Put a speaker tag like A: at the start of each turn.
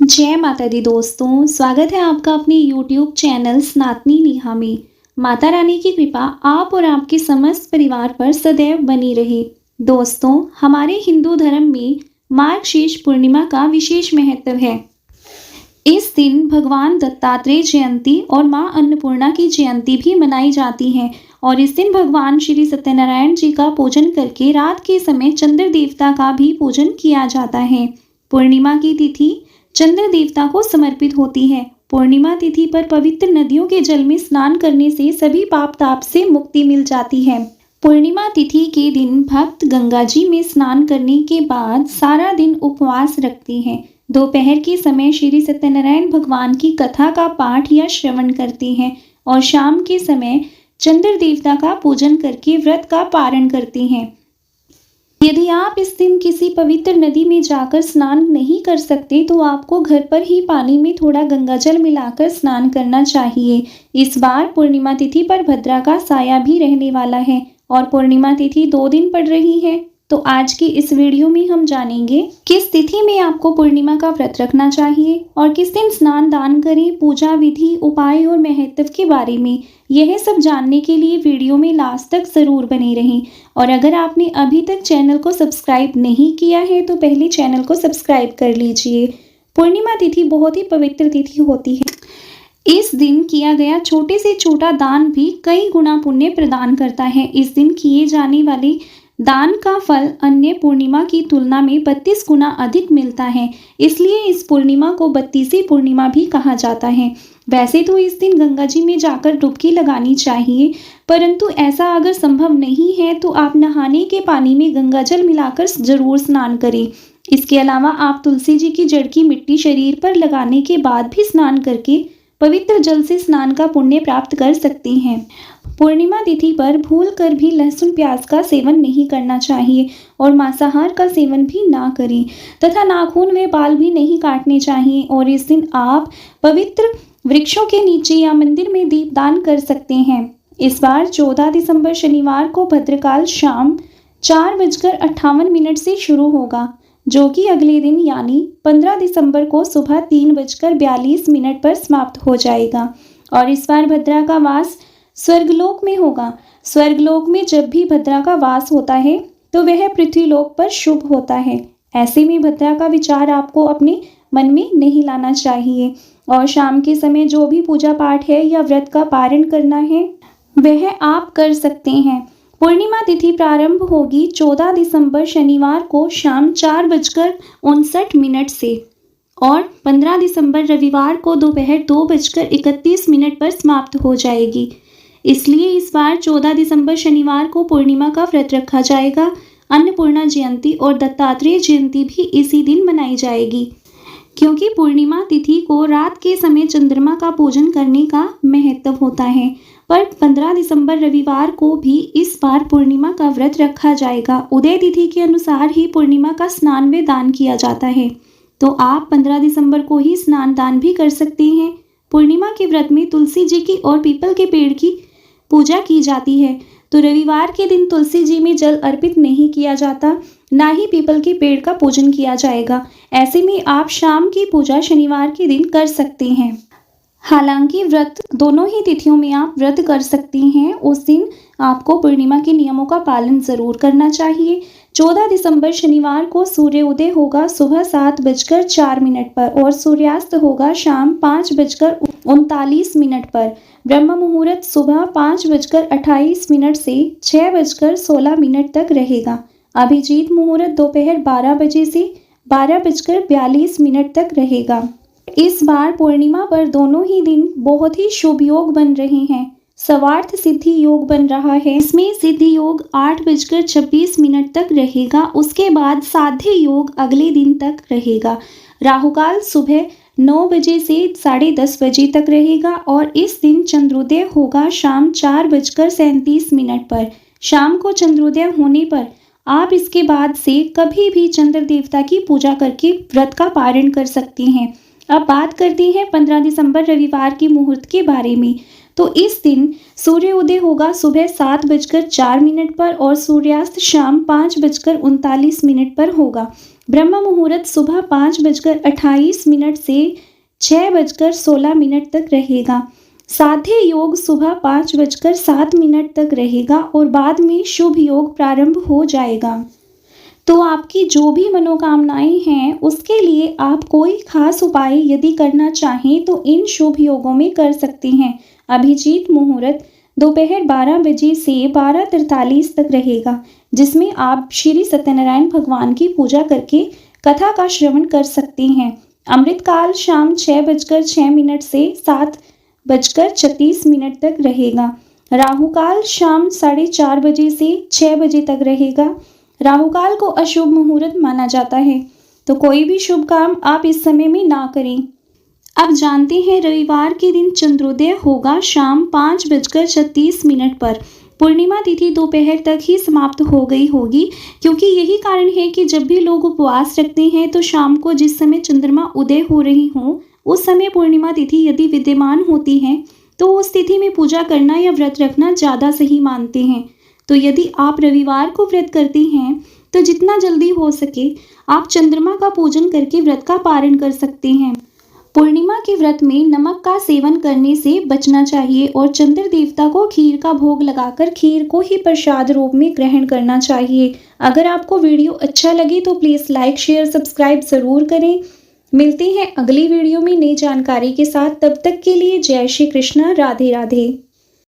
A: जय माता दी दोस्तों, स्वागत है आपका अपने YouTube चैनल सनातनी नेहा में। माता रानी की कृपा आप और आपके समस्त परिवार पर सदैव बनी रहे। दोस्तों, हमारे हिंदू धर्म में मार्गशीर्ष पूर्णिमा का विशेष महत्व है। इस दिन भगवान दत्तात्रेय जयंती और मां अन्नपूर्णा की जयंती भी मनाई जाती है और इस दिन भगवान श्री सत्यनारायण जी का पूजन करके रात के समय चंद्र देवता का भी पूजन किया जाता है। पूर्णिमा की तिथि चंद्र देवता को समर्पित होती है। पूर्णिमा तिथि पर पवित्र नदियों के जल में स्नान करने से सभी पाप ताप से मुक्ति मिल जाती है। पूर्णिमा तिथि के दिन भक्त गंगा जी में स्नान करने के बाद सारा दिन उपवास रखते हैं। दोपहर के समय श्री सत्यनारायण भगवान की कथा का पाठ या श्रवण करते हैं और शाम के समय चंद्र देवता का पूजन करके व्रत का पारण करते हैं। यदि आप इस दिन किसी पवित्र नदी में जाकर स्नान नहीं कर सकते तो आपको घर पर ही पानी में थोड़ा गंगाजल मिलाकर स्नान करना चाहिए। इस बार पूर्णिमा तिथि पर भद्रा का साया भी रहने वाला है और पूर्णिमा तिथि 2 दिन पड़ रही है। तो आज की इस वीडियो में हम जानेंगे किस तिथि में आपको पूर्णिमा का व्रत रखना चाहिए और किस दिन स्नान दान करें, पूजा विधि, उपाय और महत्व के बारे में। यह सब जानने के लिए वीडियो में लास्ट तक जरूर बने रहें और अगर आपने अभी तक चैनल को सब्सक्राइब नहीं किया है तो पहले चैनल को सब्सक्राइब कर लीजिए। पूर्णिमा तिथि बहुत ही पवित्र तिथि होती है। इस दिन किया गया छोटे से छोटा दान भी कई गुना पुण्य प्रदान करता है। इस दिन किए जाने वाले दान का फल अन्य पूर्णिमा की तुलना में 32 गुना अधिक मिलता है, इसलिए इस पूर्णिमा को 32वीं पूर्णिमा भी कहा जाता है। वैसे तो इस दिन गंगा जी में जाकर डुबकी लगानी चाहिए, परंतु ऐसा अगर संभव नहीं है तो आप नहाने के पानी में गंगाजल मिलाकर जरूर स्नान करें। इसके अलावा आप तुलसी जी की जड़ की मिट्टी शरीर पर लगाने के बाद भी स्नान करके पवित्र जल से स्नान का पुण्य प्राप्त कर सकते हैं। पूर्णिमा तिथि पर भूल कर भी लहसुन प्याज का सेवन नहीं करना चाहिए और मांसाहार का सेवन भी ना करें तथा नाखून व बाल भी नहीं काटने चाहिए। और इस दिन आप पवित्र वृक्षों के नीचे या मंदिर में दीपदान कर सकते हैं। इस बार 14 दिसंबर शनिवार को भद्रकाल शाम 4:58 से शुरू होगा, जो कि अगले दिन यानी 15 दिसंबर को सुबह 3:42 पर समाप्त हो जाएगा। और इस बार भद्रा का वास स्वर्गलोक में होगा। स्वर्गलोक में जब भी भद्रा का वास होता है तो वह पृथ्वीलोक पर शुभ होता है। ऐसे में भद्रा का विचार आपको अपने मन में नहीं लाना चाहिए और शाम के समय जो भी पूजा पाठ है या व्रत का पारण करना है वह आप कर सकते हैं। पूर्णिमा तिथि प्रारंभ होगी 14 दिसंबर शनिवार को शाम 4:59 से और 15 दिसंबर रविवार को दोपहर 2:31 पर समाप्त हो जाएगी। इसलिए इस बार 14 दिसंबर शनिवार को पूर्णिमा का व्रत रखा जाएगा। अन्नपूर्णा जयंती और दत्तात्रेय जयंती भी इसी दिन मनाई जाएगी, क्योंकि पूर्णिमा तिथि को रात के समय चंद्रमा का पूजन करने का महत्व होता है। पर 15 दिसंबर रविवार को भी इस बार पूर्णिमा का व्रत रखा जाएगा। उदय तिथि के अनुसार ही पूर्णिमा का स्नान व दान किया जाता है, तो आप 15 दिसंबर को ही स्नान दान भी कर सकते हैं। पूर्णिमा के व्रत में तुलसी जी की और पीपल के पेड़ की पूजा की जाती है, तो रविवार के दिन तुलसी जी में जल अर्पित नहीं किया जाता, ना ही पीपल के पेड़ का पूजन किया जाएगा। ऐसे में आप शाम की पूजा शनिवार के दिन कर सकते हैं। हालांकि व्रत दोनों ही तिथियों में आप व्रत कर सकते हैं। उस दिन आपको पूर्णिमा के नियमों का पालन जरूर करना चाहिए। 14 दिसंबर शनिवार को सूर्योदय होगा सुबह 7:04 पर और सूर्यास्त होगा शाम 5:39 पर। ब्रह्म मुहूर्त सुबह 5:28 से 6:16 तक रहेगा। अभिजीत मुहूर्त दोपहर 12 बजे से 12:42 तक रहेगा। इस बार पूर्णिमा पर दोनों ही दिन बहुत ही शुभ योग बन रहे हैं। सर्वार्थ सिद्धि योग बन रहा है, इसमें सिद्धि योग 8:26 तक रहेगा। उसके बाद साध्य योग अगले दिन तक रहेगा। राहुकाल सुबह 9 बजे से 10:30 बजे तक रहेगा और इस दिन चंद्रोदय होगा शाम 4:37 पर। शाम को चंद्रोदय होने पर आप इसके बाद से कभी भी चंद्र देवता की पूजा करके व्रत का पारण कर सकते हैं। अब बात करते हैं 15 दिसंबर रविवार की मुहूर्त के बारे में। तो इस दिन सूर्योदय होगा सुबह 7:04 पर और सूर्यास्त शाम 5:39 पर होगा। ब्रह्म मुहूर्त सुबह 5:28 से 6:16 तक रहेगा। साध्य योग सुबह 5:07 तक रहेगा और बाद में शुभ योग प्रारंभ हो जाएगा। तो आपकी जो भी मनोकामनाएं हैं उसके लिए आप कोई खास उपाय यदि करना चाहें तो इन शुभ योगों में कर सकते हैं। अभिजीत मुहूर्त दोपहर 12 बजे से 12:43 तक रहेगा, जिसमें आप श्री सत्यनारायण भगवान की पूजा करके कथा का श्रवण कर सकते हैं। अमृतकाल शाम 6:06 से 7:36 तक रहेगा। राहुकाल शाम 4:30 बजे से 6 बजे तक रहेगा। राहुकाल को अशुभ मुहूर्त माना जाता है, तो कोई भी शुभ काम आप इस समय में ना करें। अब जानते हैं रविवार के दिन चंद्रोदय होगा शाम 5:36 पर। पूर्णिमा तिथि दोपहर तक ही समाप्त हो गई होगी, क्योंकि यही कारण है कि जब भी लोग उपवास रखते हैं तो शाम को जिस समय चंद्रमा उदय हो रही हो उस समय पूर्णिमा तिथि यदि विद्यमान होती है तो उस तिथि में पूजा करना या व्रत रखना ज़्यादा सही मानते हैं। तो यदि आप रविवार को व्रत करते हैं तो जितना जल्दी हो सके आप चंद्रमा का पूजन करके व्रत का पारण कर सकते हैं। पूर्णिमा के व्रत में नमक का सेवन करने से बचना चाहिए और चंद्र देवता को खीर का भोग लगाकर खीर को ही प्रसाद रूप में ग्रहण करना चाहिए। अगर आपको वीडियो अच्छा लगे तो प्लीज़ लाइक शेयर सब्सक्राइब ज़रूर करें। मिलते हैं अगली वीडियो में नई जानकारी के साथ, तब तक के लिए जय श्री कृष्णा, राधे राधे।